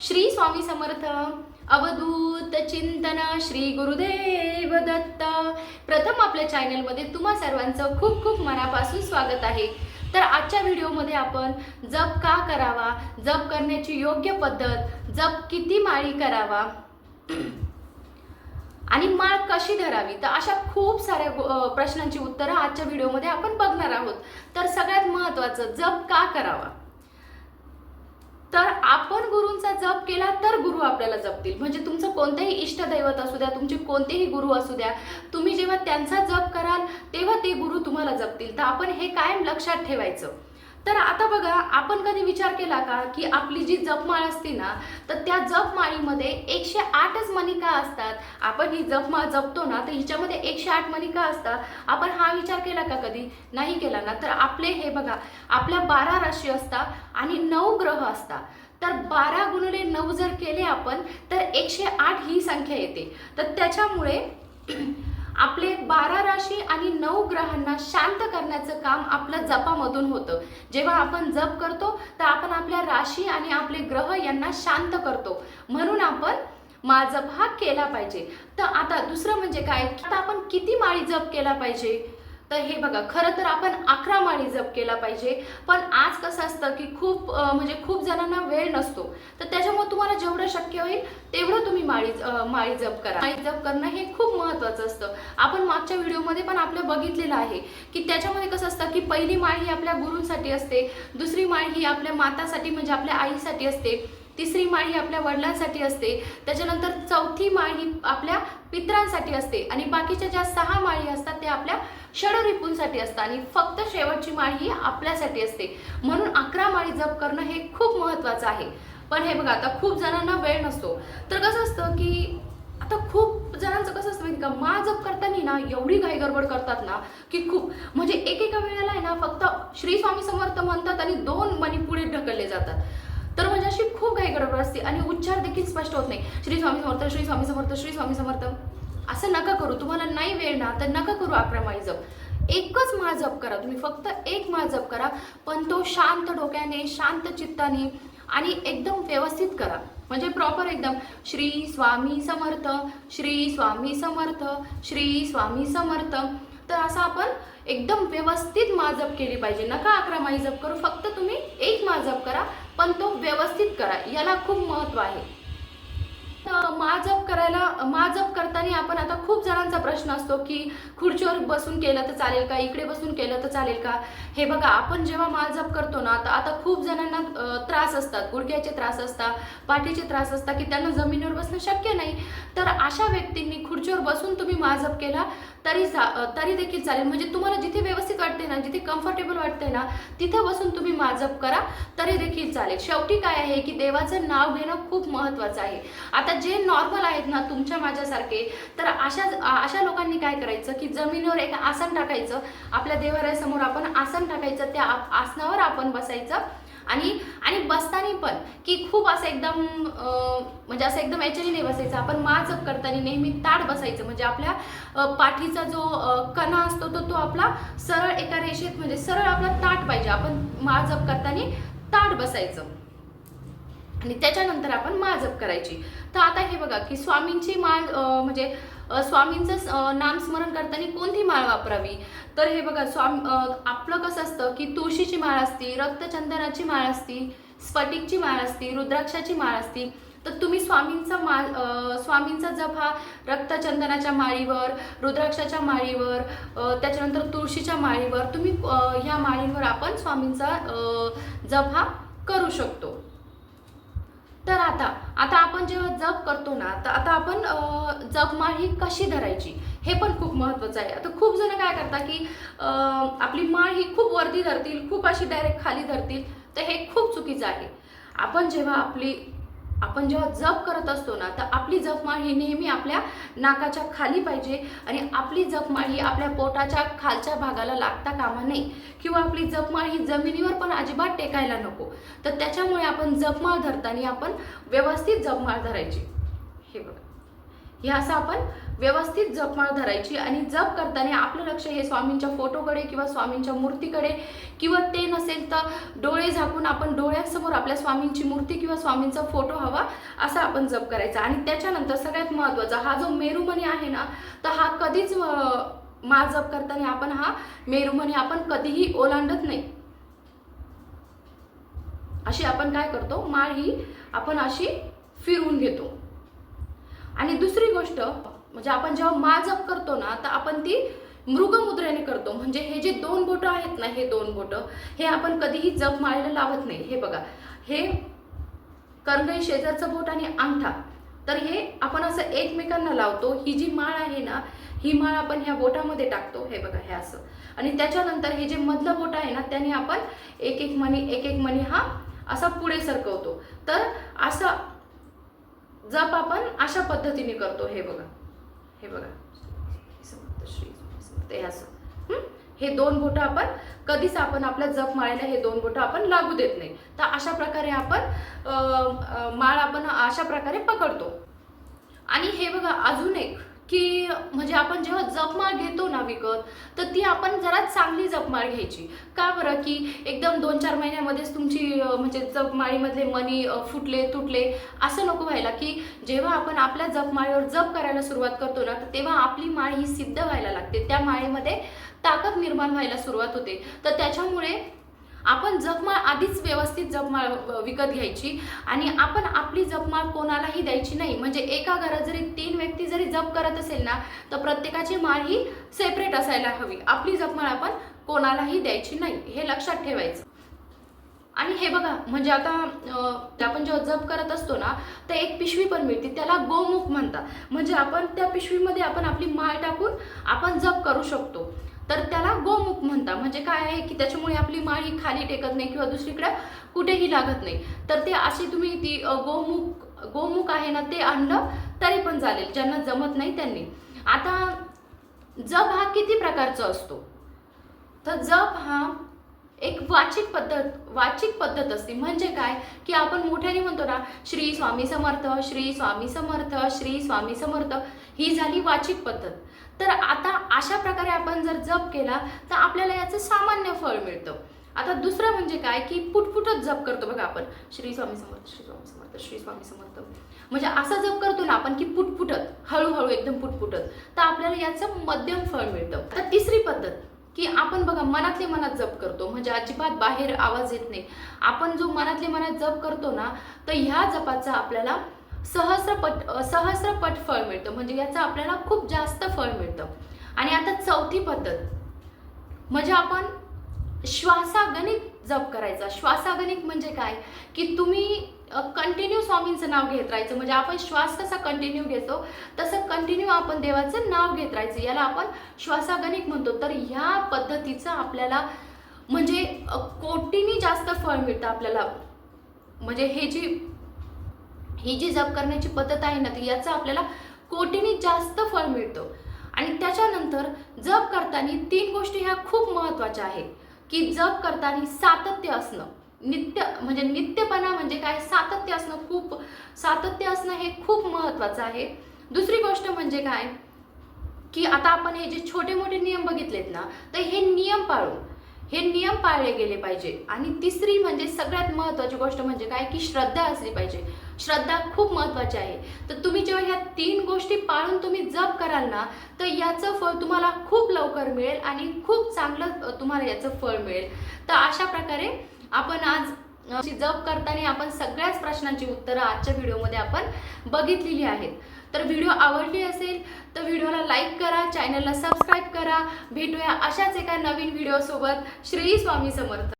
श्री स्वामी समर्थ. अवधूत चिंतन श्री गुरुदेव दत्त. प्रथम आपल्या चॅनलमध्ये तुम्हा सर्वांचं खूप खूप मनापासून स्वागत आहे. तर आजच्या व्हिडिओमध्ये आपण जप का करावा, जप करण्याची योग्य पद्धत, जप किती माळी करावा आणि माळ कशी धरावी, तर अशा खूप साऱ्या प्रश्नांची उत्तरं आजच्या व्हिडिओमध्ये आपण बघणार आहोत. तर सगळ्यात महत्त्वाचं, जप का करावा. तर आपण गुरूंचा जप केला तर गुरु आपल्याला जपतील. म्हणजे तुमचं कोणतेही इष्टदैवत असू द्या, तुमचे कोणतेही गुरु असू द्या, तुम्ही जेव्हा त्यांचा जप कराल तेव्हा ते गुरु तुम्हाला जपतील. तर आपण हे कायम लक्षात ठेवायचं. तर आता बघा, आपण कधी विचार केला का की आपली जी जपमाळ असते ना, तर त्या जपमाळीमध्ये 108च मणी असतात. आपण ही जपमाळ जपतो ना, तर हिच्यामध्ये 108 मणी असतात. आपण हा विचार केला का कधी? नाही केला ना. तर आपले हे बघा, आपल्या 12 राशी असतात आणि 9 ग्रह असतात. तर 12 गुणिले 9 जर केले आपण तर 108 ही संख्या येते. तर त्याच्यामुळे आपले 12 राशी आणि 9 ग्रहांना शांत करण्याचं काम आपलं जपामधून होतं. जेव्हा आपण जप करतो तर आपण आपल्या राशी आणि आपले ग्रह यांना शांत करतो. म्हणून आपण माळ जप हा केला पाहिजे. तर आता दुसरं म्हणजे काय, आता आपण किती माळी जप केला पाहिजे. तर हे बघा, खरं तर आपण 11 माळी जप केला पाहिजे. पण आज कसं असतं की खूप जणांना वेळ नसतो. तर त्याच्यामुळे तुम्हाला जेवढं शक्य होईल तेवढं तुम्ही माळी जप करा. माळी जप करणं हे खूप महत्त्वाचं असतं. आपण मागच्या व्हिडिओमध्ये पण आपलं बघितलेलं आहे की त्याच्यामध्ये कसं असतं की पहिली माळ ही आपल्या गुरूंसाठी असते, दुसरी माळ ही आपल्या मातासाठी म्हणजे आपल्या आईसाठी असते, तिसरी माळ ही आपल्या वडिलांसाठी असते, त्याच्यानंतर चौथी माळ ही आपल्या पितरांसाठी असते आणि बाकीच्या ज्या 6 माळी असतात त्या आपल्या षडरिपूंसाठी असतात आणि फक्त शेवटची माळ ही आपल्यासाठी असते. म्हणून 11 माळी जप करणं हे खूप महत्त्वाचं आहे. पण हे बघा, आता खूप जणांना वेळ नसतो. तर कसं असतं की आता खूप जणांचं कसं असतं माहिती का, माळ जप करताना ना एवढी घाई गडबड करतात ना की खूप म्हणजे एकेका वेळेला आहे ना फक्त श्री स्वामी समर्थ म्हणतात आणि 2 मणी पुढे ढकलले जातात. तर म्हणजे अशी खूप घाई गडबड असते आणि उच्चार देखील स्पष्ट होत नाही. श्री स्वामी समर्थ, श्री स्वामी समर्थ, श्री स्वामी समर्थ असं नका करू. तुम्हाला नाही वेळ ना तर नका करू 11 माळी जप. एकच माळ जप करा. तुम्ही फक्त एक माळ जप करा, पण तो शांत डोक्याने, शांत चित्ताने आणि एकदम व्यवस्थित करा. म्हणजे प्रॉपर एकदम श्री स्वामी समर्थ, श्री स्वामी समर्थ, श्री स्वामी समर्थ. तर असं आपण एकदम व्यवस्थित माळ जप केली पाहिजे. नका 11 माळी जप करू, फक्त तुम्ही एक माळ जप करा, पण तो व्यवस्थित करा. याला खूप महत्त्व आहे. माळ जप करताना आपण आता खूप जणांचा प्रश्न असतो की खुर्चीवर बसून केलं तर चालेल का, इकडे बसून केलं तर चालेल का. हे बघा, आपण जेव्हा माळ जप करतो ना, तर आता खूप जणांना त्रास असतात, गुडघ्याचे त्रास असतात, पाठीचे त्रास असतात की त्यांना जमिनीवर बसणं शक्य नाही. तर अशा व्यक्तींनी खुर्चीवर बसून तुम्ही माळ जप केला तरी देखील चालेल. म्हणजे तुम्हाला जिथे व्यवस्थित वाटते ना, जिथे कम्फर्टेबल वाटते ना, तिथं बसून तुम्ही माळ जप करा तरी देखील चालेल. शेवटी काय आहे की देवाचं नाव घेणं खूप महत्त्वाचं आहे. आता जे नॉर्मल आहेत ना तुमच्या माझ्यासारखे, तर अशा लोकांनी काय करायचं की जमिनीवर एक आसन टाकायचं. आपल्या देवाऱ्यासमोर आपण आसन टाकायचं, त्या आसनावर आपण बसायचं आणि बसताना पण की खूप असं एकदम म्हणजे असं एकदम याच्याने नाही बसायचं. आपण माळ जप करताना नेहमी ताठ बसायचं. म्हणजे आपल्या पाठीचा जो कणा असतो तो आपला सरळ एका रेषेत, म्हणजे सरळ आपला ताठ पाहिजे. आपण माळ जप करताना ताठ बसायचं आणि त्याच्यानंतर आपण माळ जप करायची. तर आता हे बघा की स्वामींची माळ म्हणजे स्वामींचं नामस्मरण करताना कोणती माळ वापरावी. तर हे बघा, आपलं कसं असतं की तुळशीची माळ असती, रक्तचंदनाची माळ असती, स्फटिकची माळ असती, रुद्राक्षाची माळ असती. तर तुम्ही स्वामींचा जप हा रक्तचंदनाच्या माळीवर, रुद्राक्षाच्या माळीवर, त्याच्यानंतर तुळशीच्या माळीवर तुम्ही ह्या माळींवर आपण स्वामींचा जप हा करू शकतो. तर आता आपण जेव्हा जप करतो ना, तर आता आपण जपमाळ ही कशी धरायची हे पण खूप महत्त्वाचं आहे. आता खूप जण काय करतात की आपली माळ ही खूप वरती धरतील, खूप अशी डायरेक्ट खाली धरतील. तर हे खूप चुकीचं आहे. आपण जेव्हा जप करत असतो ना, तर आपली जपमाळ ही नेहमी आपल्या नाकाच्या खाली पाहिजे आणि आपली जपमाळ ही आपल्या पोटाच्या खालच्या भागाला लागता कामा नये किंवा आपली जपमाळ ही जमिनीवर पण अजिबात टेकायला नको. तर त्याच्यामुळे आपण जपमाळ धरताना आपण व्यवस्थित जपमाळ धरायची. हे बघा, हे असं आपण व्यवस्थित जपमाळ धरायची आणि जप करताना आपलं लक्ष हे स्वामींच्या फोटोकडे किंवा स्वामींच्या मूर्तीकडे, किंवा ते नसेल तर डोळे झाकून आपण डोळ्यासमोर आपल्या स्वामींची मूर्ती किंवा स्वामींचा फोटो हवा असा आपण जप करायचा. आणि त्याच्यानंतर सगळ्यात महत्त्वाचा हा जो मेरुमणी आहे ना, तर हा कधीच माळ जप करताना आपण हा मेरुमणी आपण कधीही ओलांडत नाही. अशी आपण काय करतो, माळ ही आपण अशी फिरवून घेतो. आणि दुसरी गोष्ट म्हणजे आपण जेव्हा माळ जप करतो ना, तर आपण ती मृगमुद्रेने करतो. म्हणजे हे जे 2 बोटं आहेत ना, हे 2 बोटं हे आपण कधीही जप माळेला लावत नाही. हे बघा, हे करंगई शेजारचं बोट आणि अंगठा, तर हे आपण असं एकमेकांना लावतो. ही जी माळ आहे ना, ही माळ आपण ह्या बोटामध्ये टाकतो. हे बघा, हे असं. आणि त्याच्यानंतर हे जे मधलं बोट आहे ना, त्याने आपण एक एक मणी हा असा पुढे सरकवतो. तर असं जप आपण अशा पद्धतीने करतो. हे बघा, हे बघा, ते असं. हे 2 बोटं आपण कधीच आपण आपल्या जप माळेला हे 2 बोटं आपण लागू देत नाही. तर अशा प्रकारे आपण माळ आपण अशा प्रकारे पकडतो. आणि हे बघा, अजून एक की म्हणजे आपण जेव्हा जपमाळ घेतो ना विकत, तर ती आपण जरा चांगली जपमाळ घ्यायची. का बरं, की एकदम 2-4 महिन्यामध्येच तुमची म्हणजे जपमाळीमधले मणी फुटले तुटले असं नको व्हायला. की जेव्हा आपण आपल्या जपमाळीवर जप करायला सुरुवात करतो ना, तेव्हा आपली माळ ही सिद्ध व्हायला लागते. त्या माळेमध्ये ताकद निर्माण व्हायला सुरुवात होते. तर त्याच्यामुळे आपण जपमाळ आधीच व्यवस्थित जपमाळ विकत घ्यायची आणि आपण आपली जपमाळ कोणालाही द्यायची नाही. म्हणजे एका घरात जरी 3 व्यक्ती जरी जप करत असेल ना, तर प्रत्येकाची माळ ही सेपरेट असायला हवी. आपली जपमाळ आपण कोणालाही द्यायची नाही, हे लक्षात ठेवायचं. आणि हे बघा, म्हणजे आता आपण जेव्हा जप करत असतो ना, तर एक पिशवी पण मिळते, त्याला गोमुख म्हणतात. म्हणजे आपण त्या पिशवीमध्ये आपण आपली माळ टाकून आपण जप करू शकतो. तर त्याला गोमुख म्हणतात. म्हणजे काय आहे की त्याच्यामुळे आपली माळ ही खाली टेकत नाही किंवा दुसरीकडे कुठेही लागत नाही. तर ते अशी तुम्ही ती गोमुख आहे ना, ते आणलं तरी पण चालेल, ज्यांना जमत नाही त्यांनी. आता जप हा किती प्रकारचा असतो, तर जप हा एक वाचिक पद्धत असते. म्हणजे काय की आपण मोठ्याने म्हणतो ना, श्री स्वामी समर्थ, श्री स्वामी समर्थ, श्री स्वामी समर्थ, ही झाली वाचिक पद्धत. तर आता अशा प्रकारे आपण जर जप केला तर आपल्याला याचं सामान्य फळ मिळतं. आता दुसरं म्हणजे काय की पुटपुटत जप करतो बघा आपण, श्री स्वामी समर्थ, श्री स्वामी समर्थ, श्री स्वामी समर्थ. म्हणजे असं जप करतो ना आपण की पुटपुटत, हळूहळू एकदम पुटपुटत, तर आपल्याला याचं मध्यम फळ मिळतं. तर तिसरी पद्धत की आपण बघा मनातले मनात जप करतो. म्हणजे अजिबात बाहेर आवाज येत नाही. आपण जो मनातले मनात जप करतो ना, तर ह्या जपाचा आपल्याला सहस्रपट फळ मिळतं. म्हणजे याचं आपल्याला खूप जास्त फळ मिळतं. आणि आता चौथी पद्धत म्हणजे आपण श्वासागणिक जप करायचा. श्वासागणिक म्हणजे काय की तुम्ही कंटिन्यू स्वामींचं नाव घेत राहायचं. म्हणजे आपण श्वास कसा कंटिन्यू घेतो तसं कंटिन्यू आपण देवाचं नाव घेत राहायचं. याला आपण श्वासागणिक म्हणतो. तर ह्या पद्धतीचं आपल्याला म्हणजे कोटींनी जास्त फळ मिळतं आपल्याला. म्हणजे ही जी जप करण्याची पद्धत आहे ना, ती याचं आपल्याला कोटींनी जास्त फळ मिळतं. आणि त्याच्यानंतर जप करताना 3 गोष्टी ह्या खूप महत्त्वाच्या आहेत. की जप करताना सातत्य असणं, नित्यपणा म्हणजे काय, सातत्य असणं हे खूप महत्त्वाचं आहे. दुसरी गोष्ट म्हणजे काय की आता आपण हे जे छोटे मोठे नियम बघितलेत ना, तर हे नियम पाळले गेले पाहिजे. आणि तिसरी म्हणजे सगळ्यात महत्त्वाची गोष्ट म्हणजे काय की श्रद्धा असली पाहिजे. श्रद्धा खूप महत्त्वाची आहे. तर तुम्ही जेव्हा ह्या 3 गोष्टी पाळून तुम्ही जप कराल ना, तर याचं फळ तुम्हाला खूप लवकर मिळेल आणि खूप चांगलं तुम्हाला याचं फळ मिळेल. तर अशा प्रकारे आपण आज जप करताना आपण सगळ्याच प्रश्नांची उत्तरं आजच्या व्हिडिओमध्ये आपण बघितलेली आहेत. तर व्हिडिओ आवडली असेल तर व्हिडिओला लाईक करा, चॅनलला सबस्क्राईब करा. भेटूया अशाच एका नवीन व्हिडिओसोबत. श्री स्वामी समर्थ.